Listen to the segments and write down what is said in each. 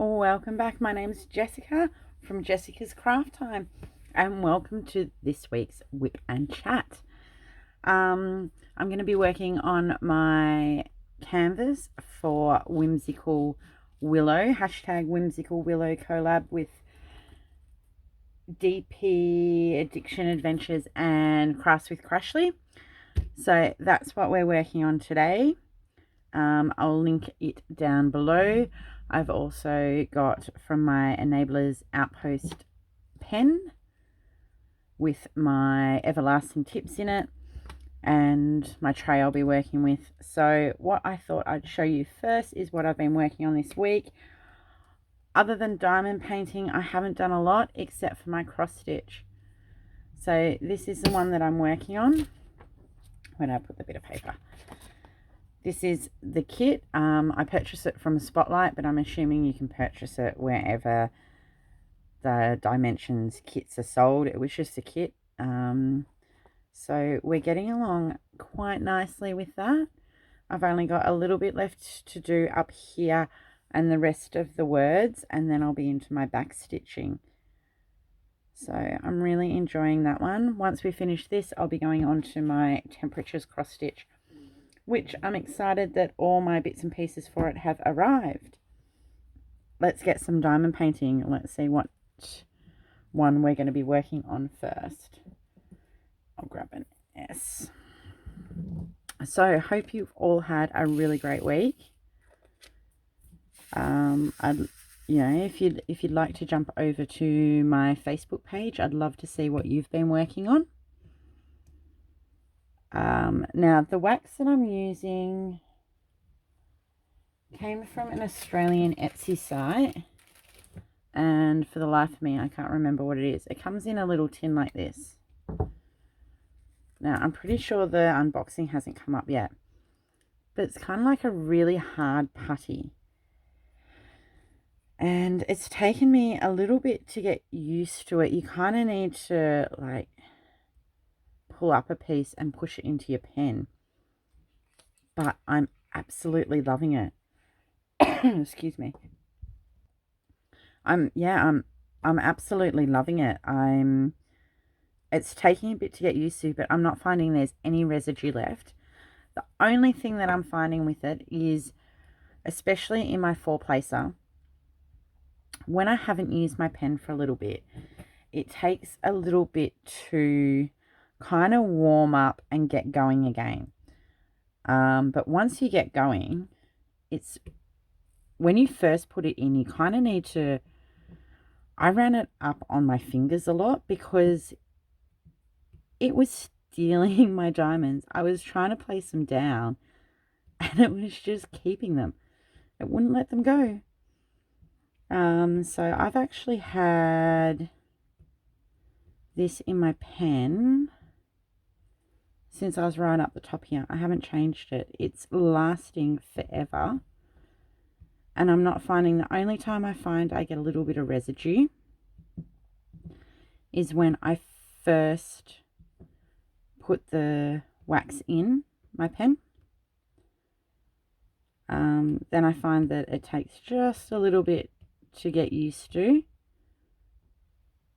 Welcome back. My name is Jessica from Jessica's Craft Time, and welcome to this week's Whip and Chat. I'm going to be working on my canvas for Whimsical Willow, #Whimsical Willow collab with DP Addiction Adventures and Crafts with Crashly. So that's what we're working on today. I'll link it down below. I've also got from my Enablers Outpost pen with my everlasting tips in it and my tray I'll be working with. So what I thought I'd show you first is what I've been working on this week. Other than diamond painting, I haven't done a lot except for my cross stitch. So this is the one that I'm working on. When I put the bit of paper. This is the kit. I purchased it from a Spotlight, but I'm assuming you can purchase it wherever the Dimensions kits are sold. It was just a kit. So we're getting along quite nicely with that. I've only got a little bit left to do up here and the rest of the words, and then I'll be into my back stitching. So I'm really enjoying that one. Once we finish this, I'll be going on to my Temperatures cross stitch, which I'm excited that all my bits and pieces for it have arrived. Let's get some diamond painting. Let's see what one we're going to be working on first. I'll grab an S. So I hope you've all had a really great week. If you'd like to jump over to my Facebook page, I'd love to see what you've been working on. Now the wax that I'm using came from an Australian Etsy site, and for the life of me I can't remember what it is. It comes in a little tin like this. Now I'm pretty sure the unboxing hasn't come up yet, but it's kind of like a really hard putty, and it's taken me a little bit to get used to it. You kind of need to like pull up a piece and push it into your pen, but I'm absolutely loving it. Excuse me. I'm absolutely loving it. It's taking a bit to get used to, but I'm not finding there's any residue left. The only thing that I'm finding with it is, especially in my four placer, when I haven't used my pen for a little bit, it takes a little bit to kind of warm up and get going again. But once you get going, it's when you first put it in, you kind of need to, I ran it up on my fingers a lot because it was stealing my diamonds. I was trying to place them down and it was just keeping them. It wouldn't let them go. So I've actually had this in my pen since I was right up the top here. I haven't changed it. It's lasting forever. And I'm not finding, the only time I find I get a little bit of residue is when I first put the wax in my pen. Then I find that it takes just a little bit to get used to.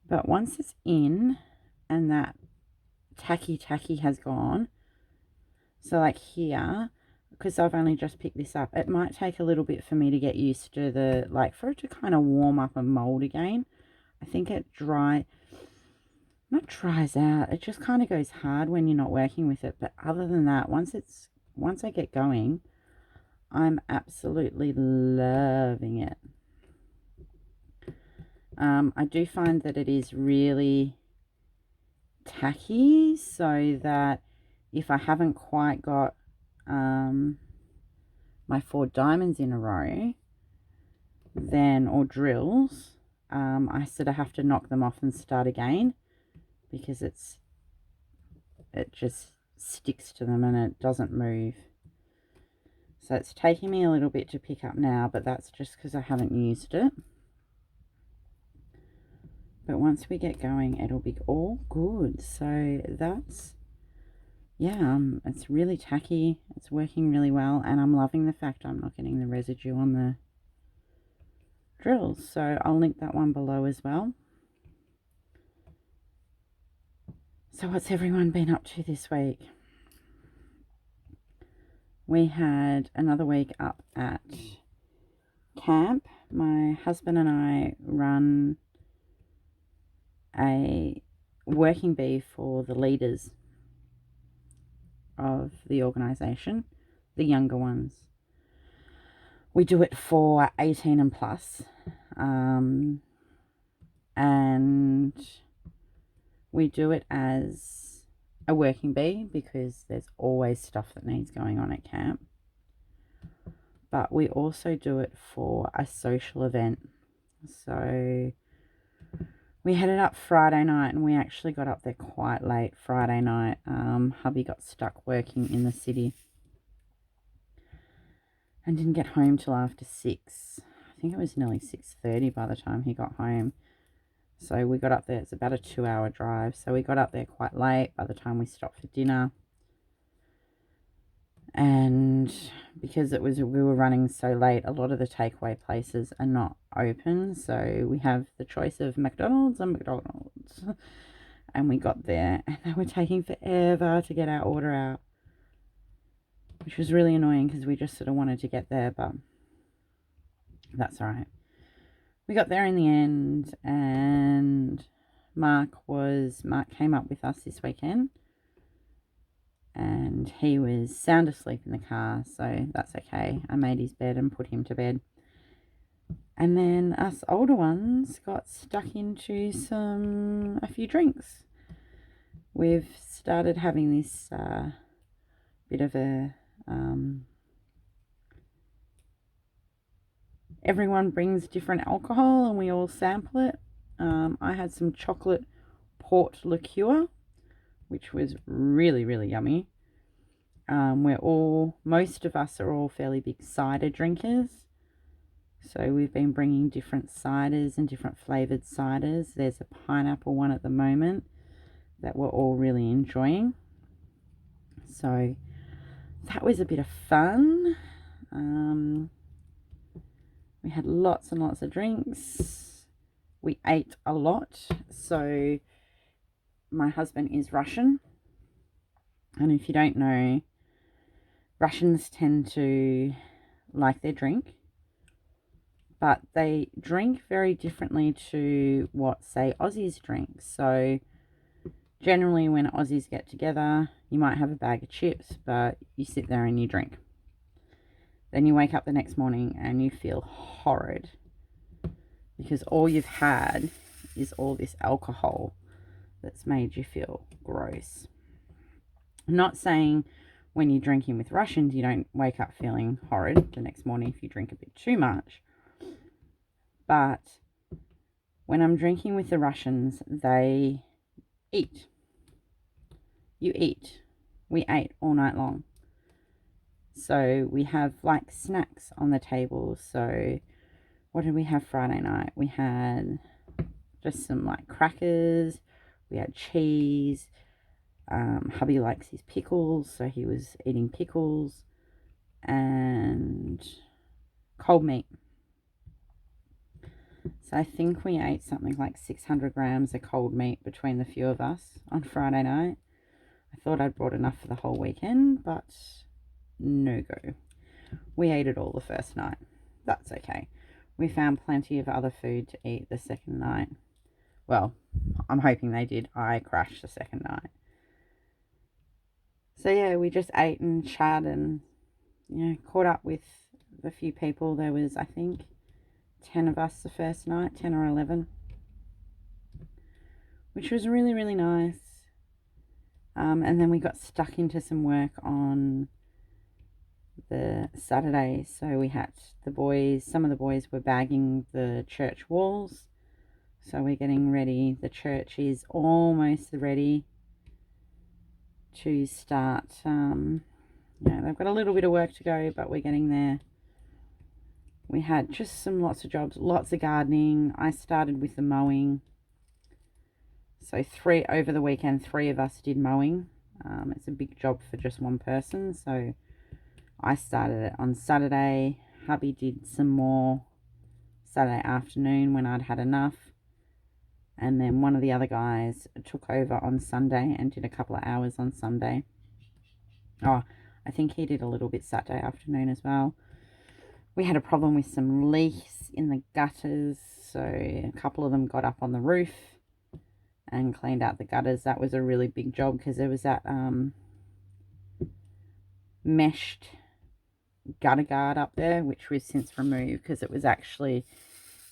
But once it's in and that tacky has gone, so like here, because I've only just picked this up, it might take a little bit for me to get used to the, like, for it to kind of warm up and mold again. I think it not dries out, it just kind of goes hard when you're not working with it. But other than that, once I get going, I'm absolutely loving it. I do find that it is really tacky, so that if I haven't quite got my 4 diamonds in a row, then, or drills, I sort of have to knock them off and start again, because it just sticks to them and it doesn't move. So it's taking me a little bit to pick up now, but that's just because I haven't used it. But once we get going, it'll be all good. So that's, yeah, it's really tacky. It's working really well, and I'm loving the fact I'm not getting the residue on the drills. So I'll link that one below as well. So what's everyone been up to this week? We had another week up at camp. My husband and I run a working bee for the leaders of the organisation, the younger ones. We do it for 18 and plus, and we do it as a working bee because there's always stuff that needs going on at camp. But we also do it for a social event. So we headed up Friday night, and we actually got up there quite late Friday night. Hubby got stuck working in the city and didn't get home till after 6. I think it was nearly 6:30 by the time he got home. So we got up there. It's about a 2-hour drive. So we got up there quite late by the time we stopped for dinner. And because we were running so late, a lot of the takeaway places are not open. So we have the choice of McDonald's and McDonald's. And we got there, and they were taking forever to get our order out, which was really annoying because we just sort of wanted to get there, but that's all right. We got there in the end, and Mark came up with us this weekend, and he was sound asleep in the car, so that's okay. I made his bed and put him to bed. And then us older ones got stuck into a few drinks. We've started having this bit of a everyone brings different alcohol and we all sample it. I had some chocolate port liqueur, which was really, really yummy. Most of us are all fairly big cider drinkers. So we've been bringing different ciders and different flavoured ciders. There's a pineapple one at the moment that we're all really enjoying. So that was a bit of fun. We had lots and lots of drinks. We ate a lot. So my husband is Russian. And if you don't know, Russians tend to like their drink. But they drink very differently to what, say, Aussies drink. So generally when Aussies get together, you might have a bag of chips, but you sit there and you drink. Then you wake up the next morning and you feel horrid because all you've had is all this alcohol that's made you feel gross. I'm not saying when you're drinking with Russians, you don't wake up feeling horrid the next morning if you drink a bit too much. But when I'm drinking with the Russians, they eat. You eat. We ate all night long. So we have like snacks on the table. So what did we have Friday night? We had just some like crackers. We had cheese. Hubby likes his pickles, so he was eating pickles and cold meat. So I think we ate something like 600 grams of cold meat between the few of us on Friday night. I thought I'd brought enough for the whole weekend, but no go. We ate it all the first night. That's okay. We found plenty of other food to eat the second night. Well, I'm hoping they did. I crashed the second night. So yeah, we just ate and chat and, caught up with a few people. There was, I think, 10 of us the first night, 10 or 11, which was really, really nice. And then we got stuck into some work on the Saturday. So we had some of the boys were bagging the church walls. So we're getting ready. The church is almost ready to start. They've got a little bit of work to go, but we're getting there. We had just lots of jobs, lots of gardening. I started with the mowing. So over the weekend, 3 of us did mowing. It's a big job for just one person. So I started it on Saturday. Hubby did some more Saturday afternoon when I'd had enough. And then one of the other guys took over on Sunday and did a couple of hours on Sunday. Oh, I think he did a little bit Saturday afternoon as well. We had a problem with some leaks in the gutters, so a couple of them got up on the roof and cleaned out the gutters. That was a really big job because there was that meshed gutter guard up there, which we've since removed because it was actually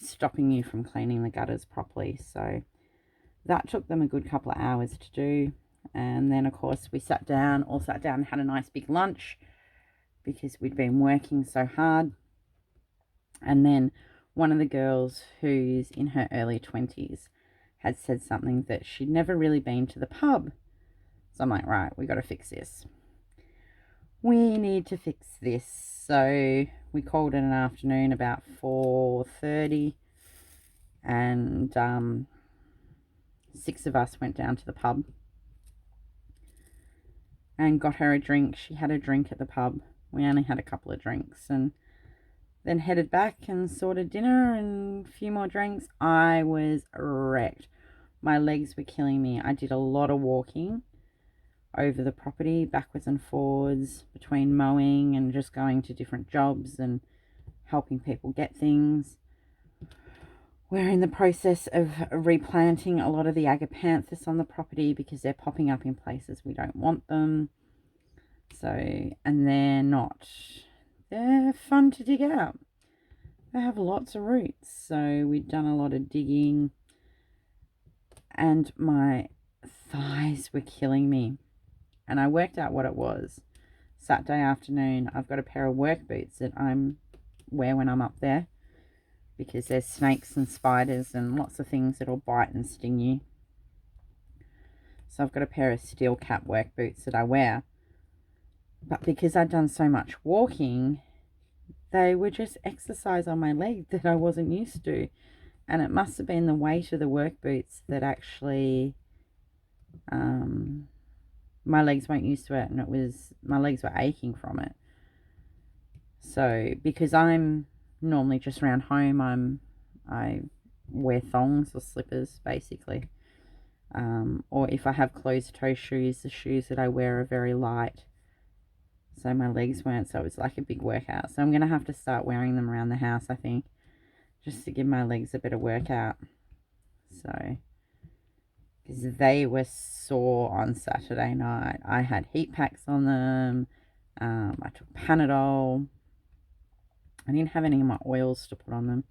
stopping you from cleaning the gutters properly. So that took them a good couple of hours to do. And then, of course, we all sat down and had a nice big lunch because we'd been working so hard. And then one of the girls, who's in her early 20s, had said something that she'd never really been to the pub. So I'm like, right, we got to fix this. We need to fix this. So we called in an afternoon about 4:30, and 6 of us went down to the pub and got her a drink. She had a drink at the pub. We only had a couple of drinks, and then headed back and sorted dinner and a few more drinks. I was wrecked. My legs were killing me. I did a lot of walking over the property, backwards and forwards, between mowing and just going to different jobs and helping people get things. We're in the process of replanting a lot of the agapanthus on the property because they're popping up in places we don't want them. So, and they're fun to dig out. They have lots of roots. So we've done a lot of digging and my thighs were killing me. And I worked out what it was. Saturday afternoon, I've got a pair of work boots that I wear when I'm up there because there's snakes and spiders and lots of things that'll bite and sting you. So I've got a pair of steel cap work boots that I wear. But because I'd done so much walking, they were just exercise on my leg that I wasn't used to. And it must have been the weight of the work boots that actually my legs weren't used to it, and my legs were aching from it. So because I'm normally just around home, I wear thongs or slippers basically, or if I have closed toe shoes, the shoes that I wear are very light, so my legs weren't. So it was like a big workout. So I'm gonna have to start wearing them around the house, I think, just to give my legs a bit of workout. So because they were sore on Saturday night. I had heat packs on them. I took Panadol. I didn't have any of my oils to put on them.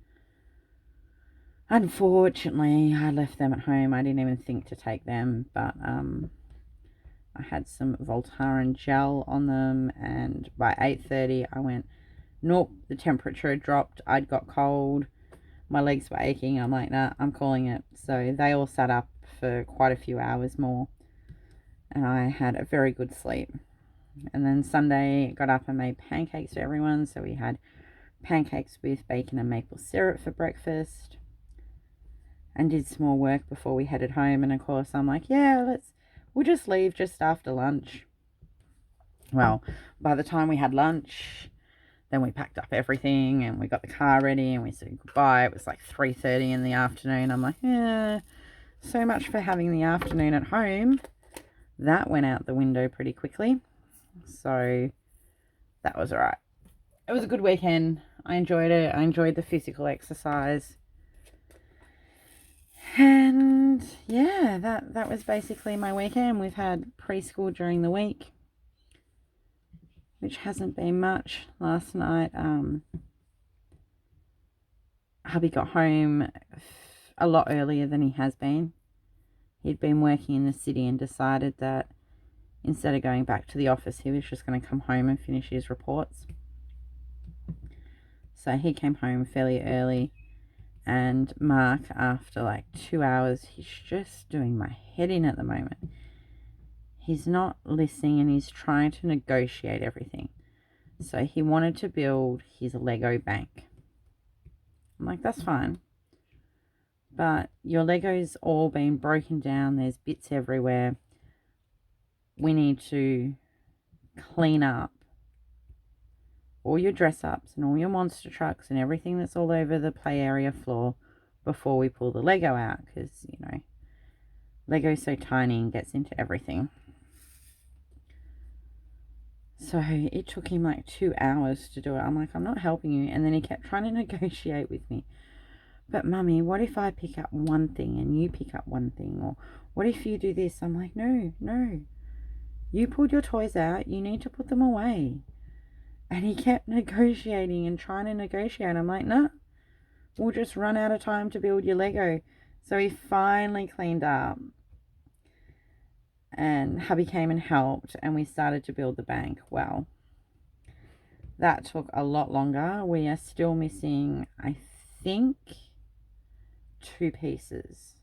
Unfortunately, I left them at home. I didn't even think to take them, but I had some Voltaren gel on them, and by 8:30 I went, nope, the temperature had dropped. I'd got cold. My legs were aching. I'm like, nah, I'm calling it. So they all sat up for quite a few hours more, and I had a very good sleep. And then Sunday, got up and made pancakes for everyone. So we had pancakes with bacon and maple syrup for breakfast, and did some more work before we headed home. And of course I'm like, yeah, we'll just leave just after lunch. Well, by the time we had lunch, then we packed up everything and we got the car ready and we said goodbye. It was like 3:30 in the afternoon. I'm like, yeah, so much for having the afternoon at home. That went out the window pretty quickly. So that was all right. It was a good weekend. I enjoyed it. I enjoyed the physical exercise. And yeah, that was basically my weekend. We've had preschool during the week, which hasn't been much. Last night, hubby got home a lot earlier than he has been. He'd been working in the city and decided that instead of going back to the office, he was just going to come home and finish his reports. So he came home fairly early, and Mark, after like 2 hours, he's just doing my head in at the moment. He's not listening and he's trying to negotiate everything. So he wanted to build his Lego bank. I'm like, that's fine. But your Lego's all been broken down. There's bits everywhere. We need to clean up all your dress ups and all your monster trucks and everything that's all over the play area floor before we pull the Lego out, because, you know, Lego's so tiny and gets into everything. So it took him like 2 hours to do it. I'm like, I'm not helping you. And then he kept trying to negotiate with me. But Mummy, what if I pick up one thing and you pick up one thing? Or what if you do this? I'm like, no. You pulled your toys out. You need to put them away. And he kept negotiating and trying to negotiate. I'm like, nah, we'll just run out of time to build your Lego. So he finally cleaned up. And hubby came and helped, and we started to build the bank. Well, that took a lot longer. We are still missing, I think, 2 pieces.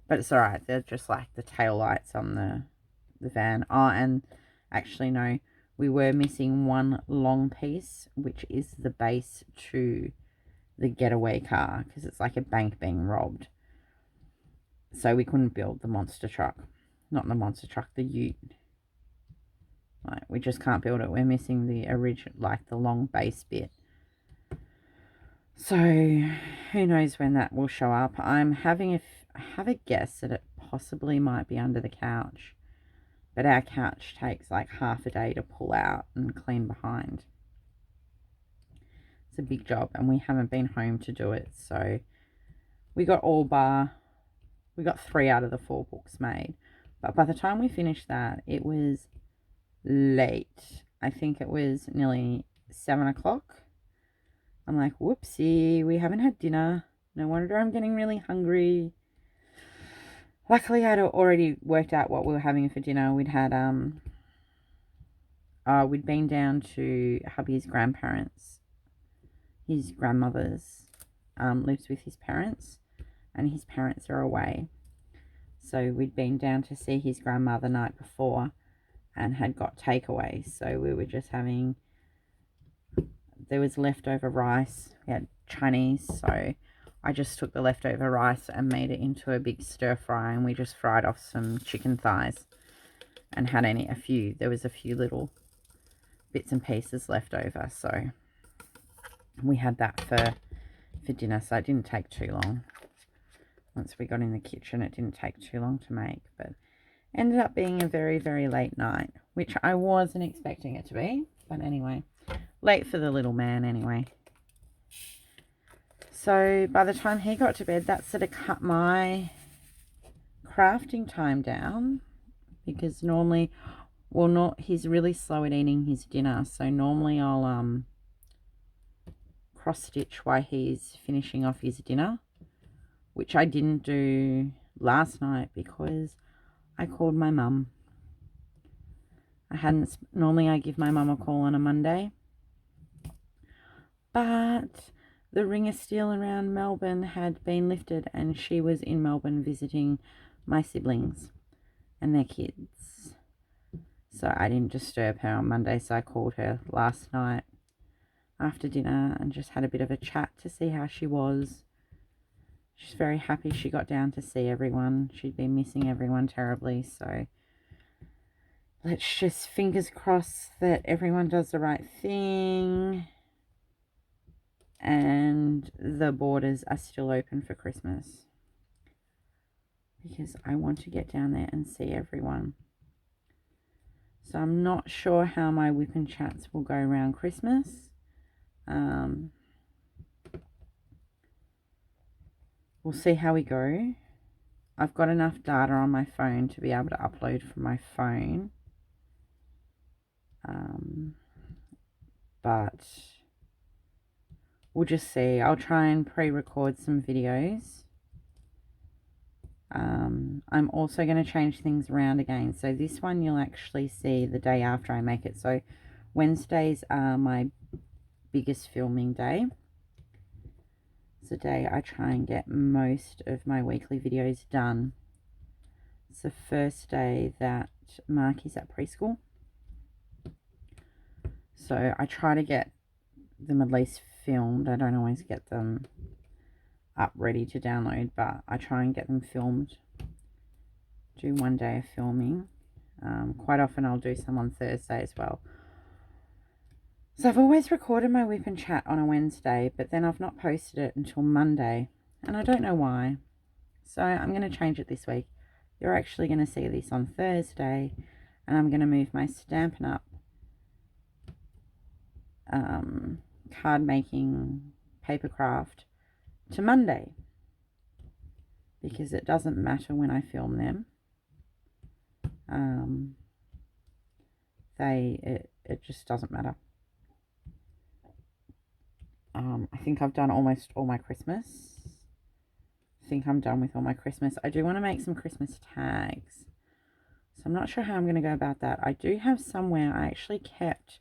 But it's alright. They're just like the tail lights on the van. Oh, and actually, no, we were missing one long piece, which is the base to the getaway car, because it's like a bank being robbed. So we couldn't build the monster truck. Not the monster truck, the ute. Like, we just can't build it. We're missing the original, like the long base bit. So who knows when that will show up. I have a guess that it possibly might be under the couch, but our couch takes like half a day to pull out and clean behind. It's a big job, and we haven't been home to do it. So we got 3 out of the 4 books made. But by the time we finished that, it was late. I think it was nearly 7 o'clock. I'm like, whoopsie, we haven't had dinner. No wonder I'm getting really hungry. Luckily, I'd already worked out what we were having for dinner. We'd been down to hubby's grandparents. His grandmother's lives with his parents, and his parents are away. So we'd been down to see his grandma the night before and had got takeaway. So we were just there was leftover rice. We had Chinese, so I just took the leftover rice and made it into a big stir fry, and we just fried off some chicken thighs and had there was a few little bits and pieces left over. So we had that for dinner, so it didn't take too long. Once we got in the kitchen, it didn't take too long to make, but ended up being a very, very late night, which I wasn't expecting it to be. But anyway, late for the little man anyway. So by the time he got to bed, that sort of cut my crafting time down, because normally, well, he's really slow at eating his dinner. So normally I'll cross stitch while he's finishing off his dinner, which I didn't do last night because I called my mum. Normally I give my mum a call on a Monday, but the ring of steel around Melbourne had been lifted, and she was in Melbourne visiting my siblings and their kids. So I didn't disturb her on Monday, so I called her last night after dinner and just had a bit of a chat to see how she was. She's very happy she got down to see everyone. She'd been missing everyone terribly, so let's just fingers crossed that everyone does the right thing and the borders are still open for Christmas, because I want to get down there and see everyone. So I'm not sure how my Wip and Chats will go around Christmas. We'll see how we go. I've got enough data on my phone to be able to upload from my phone. But we'll just see. I'll try and pre-record some videos. I'm also going to change things around again. So this one you'll actually see the day after I make it. So Wednesdays are my biggest filming day. It's the day I try and get most of my weekly videos done. It's the first day that Mark is at preschool. So I try to get them at least filmed. I don't always get them up ready to download, but I try and get them filmed. Do one day of filming. Quite often I'll do some on Thursday as well. So I've always recorded my Wip and Chat on a Wednesday, but then I've not posted it until Monday, and I don't know why. So I'm going to change it this week. You're actually going to see this on Thursday, and I'm going to move my Stampin' Up! Card making paper craft to Monday, because it doesn't matter when I film them. It just doesn't matter. I think I've done almost all my Christmas. I think I'm done with all my Christmas. I do want to make some Christmas tags, so I'm not sure how I'm going to go about that. I do have somewhere, I actually kept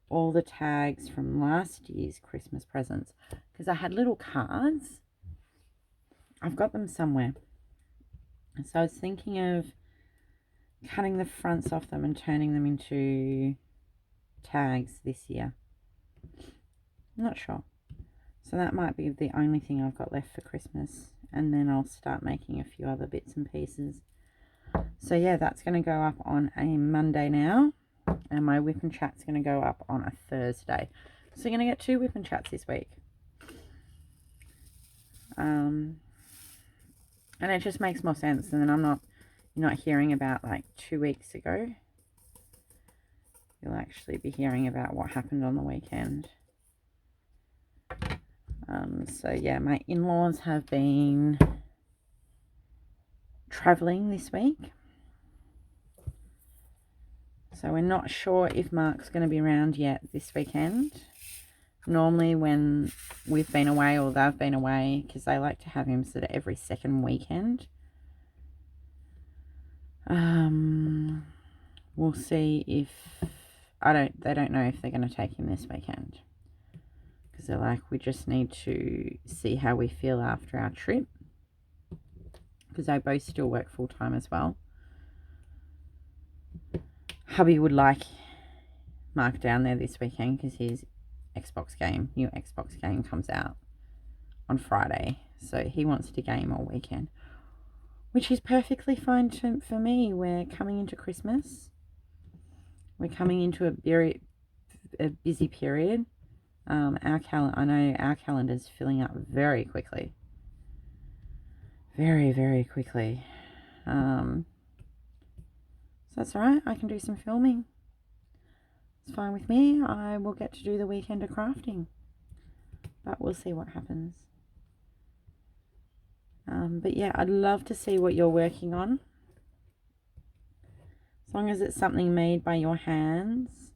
all the tags from last year's Christmas presents, because I had little cards. I've got them somewhere. And so I was thinking of cutting the fronts off them and turning them into tags this year. I'm not sure. So that might be the only thing I've got left for Christmas. And then I'll start making a few other bits and pieces. So yeah, that's going to go up on a Monday now. And my Wip and Chat's going to go up on a Thursday. So you're going to get 2 Wip and Chats this week. And it just makes more sense. And then you're not hearing about like 2 weeks ago. You'll actually be hearing about what happened on the weekend. So yeah, my in-laws have been traveling this week. So we're not sure if Mark's going to be around yet this weekend. Normally when we've been away or they've been away, because they like to have him sort of every second weekend. We'll see if they don't know if they're going to take him this weekend, because they're like, we just need to see how we feel after our trip, because they both still work full-time as well. Hubby would like Mark down there this weekend because his new Xbox game comes out on Friday, so he wants to game all weekend, which is perfectly fine for me. We're coming into Christmas. We're coming into a busy period. I know our calendar's filling up very quickly. Very, very quickly. So that's alright. I can do some filming. It's fine with me. I will get to do the weekend of crafting. But we'll see what happens. But yeah, I'd love to see what you're working on. As long as it's something made by your hands.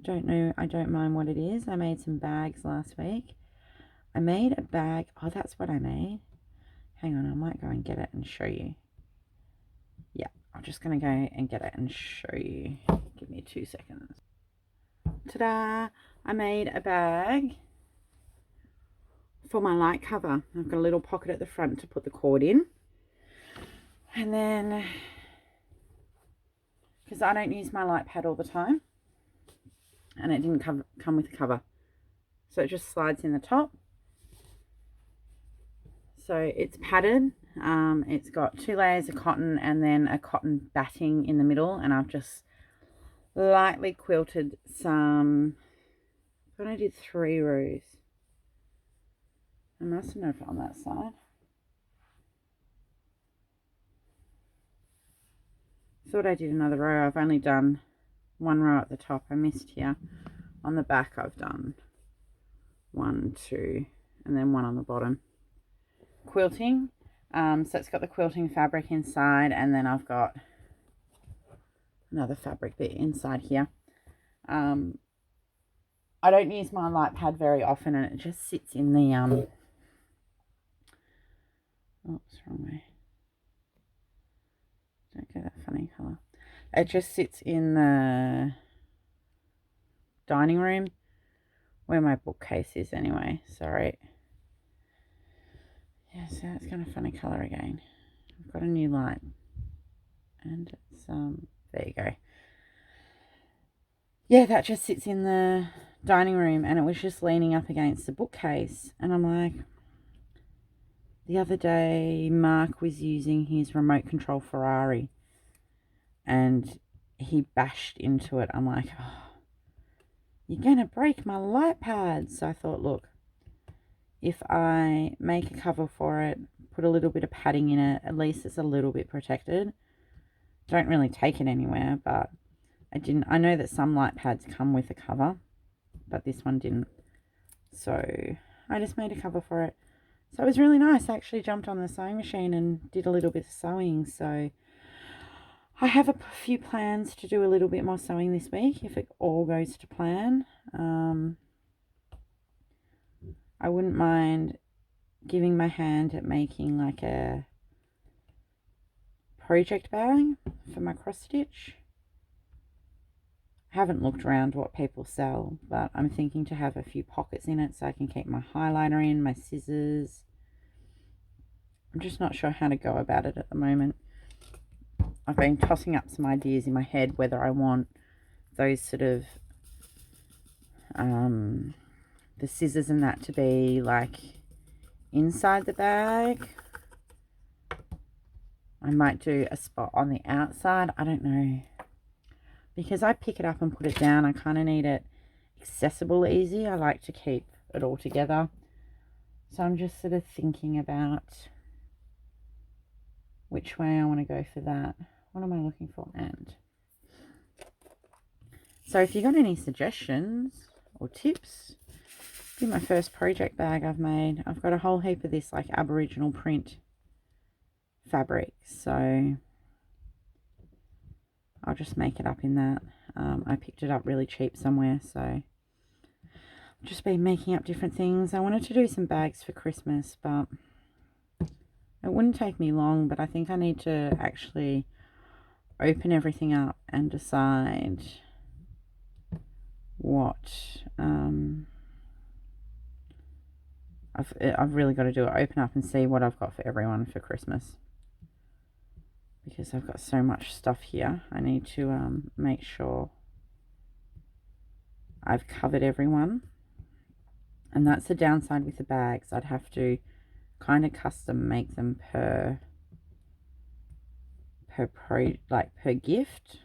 I don't mind what it is. I made some bags last week. I made a bag. Oh, that's what I made. Hang on, I might go and get it and show you. Yeah, I'm just going to go and get it and show you. Give me 2 seconds. Ta-da! I made a bag for my light cover. I've got a little pocket at the front to put the cord in. And then, because I don't use my light pad all the time, and it didn't come with a cover. So it just slides in the top. So it's padded. It's got 2 layers of cotton and then a cotton batting in the middle, and I've just lightly quilted some. I thought I did 3 rows. I mustn't have on that side. Thought I did another row. I've only done 1 row at the top. I missed here. On the back I've done 1, 2, and then 1 on the bottom. Quilting. So it's got the quilting fabric inside, and then I've got another fabric bit inside here. I don't use my light pad very often, and it just sits in the oops, wrong way. Don't get that funny colour. It just sits in the dining room where my bookcase is anyway. Sorry. Yeah, so it's got a funny colour again. I've got a new light, and it's there you go. Yeah, that just sits in the dining room, and it was just leaning up against the bookcase, and I'm like, the other day Mark was using his remote control Ferrari and he bashed into it. I'm like, oh, you're going to break my light pad. So I thought, look, if I make a cover for it, put a little bit of padding in it, at least it's a little bit protected. Don't really take it anywhere, but I know that some light pads come with a cover, but this one didn't. So I just made a cover for it. So it was really nice. I actually jumped on the sewing machine and did a little bit of sewing. So I have a few plans to do a little bit more sewing this week if it all goes to plan. I wouldn't mind giving my hand at making like a project bag for my cross stitch. I haven't looked around what people sell, but I'm thinking to have a few pockets in it so I can keep my highlighter in, my scissors. I'm just not sure how to go about it at the moment. I've been tossing up some ideas in my head whether I want those sort of the scissors and that to be like inside the bag. I might do a spot on the outside. I don't know. Because I pick it up and put it down, I kind of need it accessible easy. I like to keep it all together. So I'm just sort of thinking about which way I want to go for that. What am I looking for? And so if you got any suggestions or tips, be my first project bag I've made. I've got a whole heap of this like Aboriginal print fabric, so I'll just make it up in that. I picked it up really cheap somewhere, so I've just been making up different things. I wanted to do some bags for Christmas, but it wouldn't take me long, but I think I need to actually open everything up and decide what I've really got to do it. Open up and see what I've got for everyone for Christmas, because I've got so much stuff here. I need to make sure I've covered everyone, and that's the downside with the bags. I'd have to kind of custom make them per gift,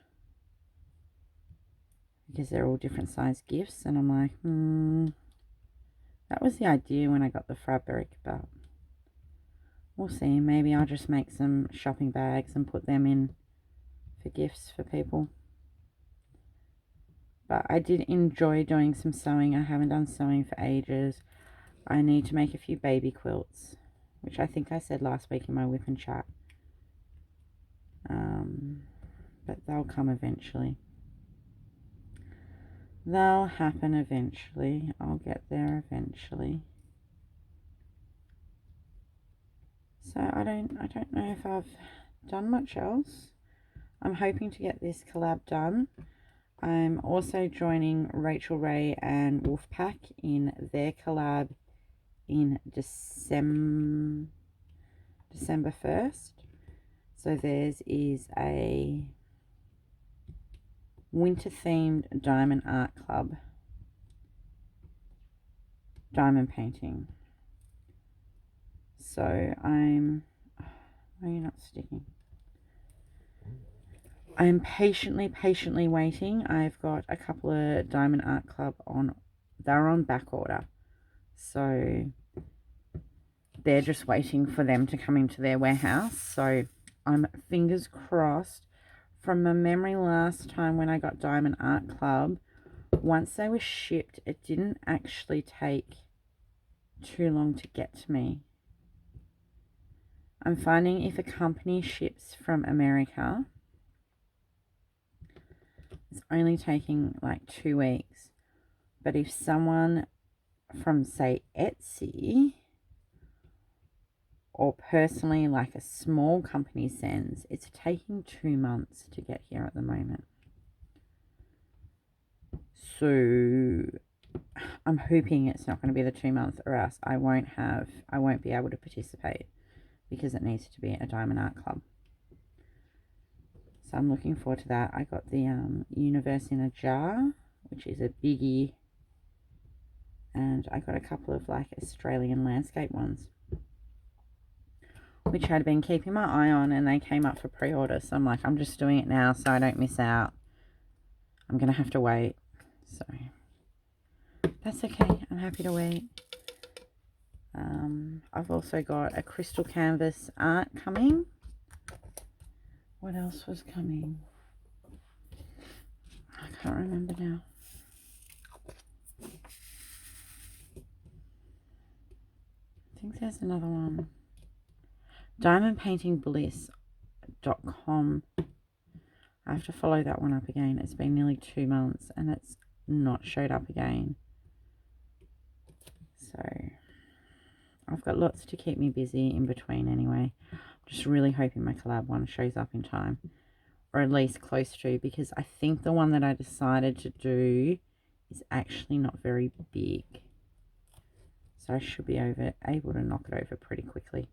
because they're all different size gifts, and I'm like, that was the idea when I got the fabric, but we'll see. Maybe I'll just make some shopping bags and put them in for gifts for people. But I did enjoy doing some sewing. I haven't done sewing for ages. I need to make a few baby quilts, which I think I said last week in my Wip and Chat. But they'll come eventually. They'll happen eventually. I'll get there eventually. So I don't know if I've done much else. I'm hoping to get this collab done. I'm also joining Rachel Ray and Wolfpack in their collab in December 1st. So theirs is a winter themed diamond art club, diamond painting. So why are you not sticking? I'm patiently waiting. I've got a couple of diamond art club they're on back order, so they're just waiting for them to come into their warehouse. So I'm fingers crossed. From my memory last time when I got Diamond Art Club, once they were shipped, it didn't actually take too long to get to me. I'm finding if a company ships from America, it's only taking like 2 weeks. But if someone from, say, Etsy or personally like a small company sends, it's taking 2 months to get here at the moment. So I'm hoping it's not going to be the 2 months, or else I won't be able to participate, because it needs to be a diamond art club. So I'm looking forward to that. I got the Universe in a Jar, which is a biggie, and I got a couple of like Australian landscape ones, which I had been keeping my eye on, and they came up for pre-order. So I'm like, I'm just doing it now so I don't miss out. I'm going to have to wait. So that's okay. I'm happy to wait. I've also got a crystal canvas art coming. What else was coming? I can't remember now. I think there's another one. DimondPaintingBliss.com. I have to follow that one up again. It's been nearly 2 months and it's not showed up again. So I've got lots to keep me busy in between anyway. I'm just really hoping my collab one shows up in time, or at least close to, because I think the one that I decided to do is actually not very big. So I should be able to knock it over pretty quickly.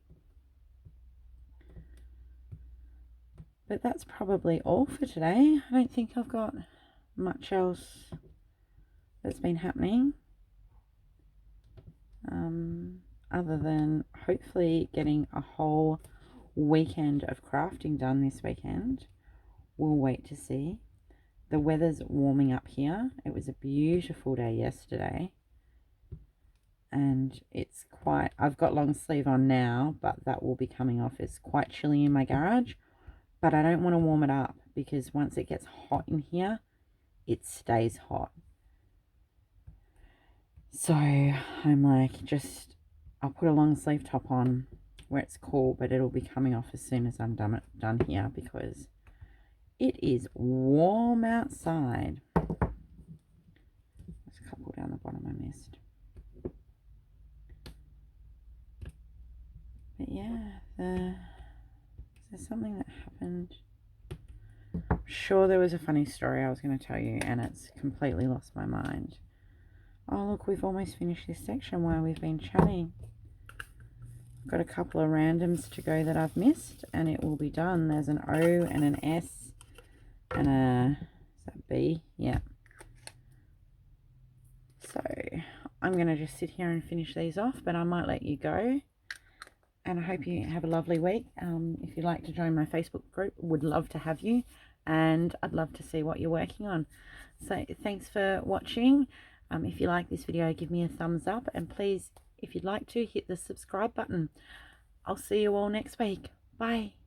But that's probably all for today. I don't think I've got much else that's been happening. Other than hopefully getting a whole weekend of crafting done this weekend. We'll wait to see. The weather's warming up here. It was a beautiful day yesterday. And it's quite, I've got long sleeve on now, but that will be coming off. It's quite chilly in my garage, but I don't want to warm it up because once it gets hot in here, it stays hot. So I'm like, I'll put a long sleeve top on where it's cool, but it'll be coming off as soon as I'm done here because it is warm outside. There's a couple down the bottom I missed. But yeah, is there something that happened? I'm sure there was a funny story I was going to tell you and it's completely lost my mind. Oh look, we've almost finished this section while we've been chatting. I've got a couple of randoms to go that I've missed and it will be done. There's an O and an S and a, is that B? Yeah. So I'm going to just sit here and finish these off, but I might let you go. And I hope you have a lovely week. If you'd like to join my Facebook group, would love to have you. And I'd love to see what you're working on. So thanks for watching. If you like this video, give me a thumbs up. And please, if you'd like to, hit the subscribe button. I'll see you all next week. Bye.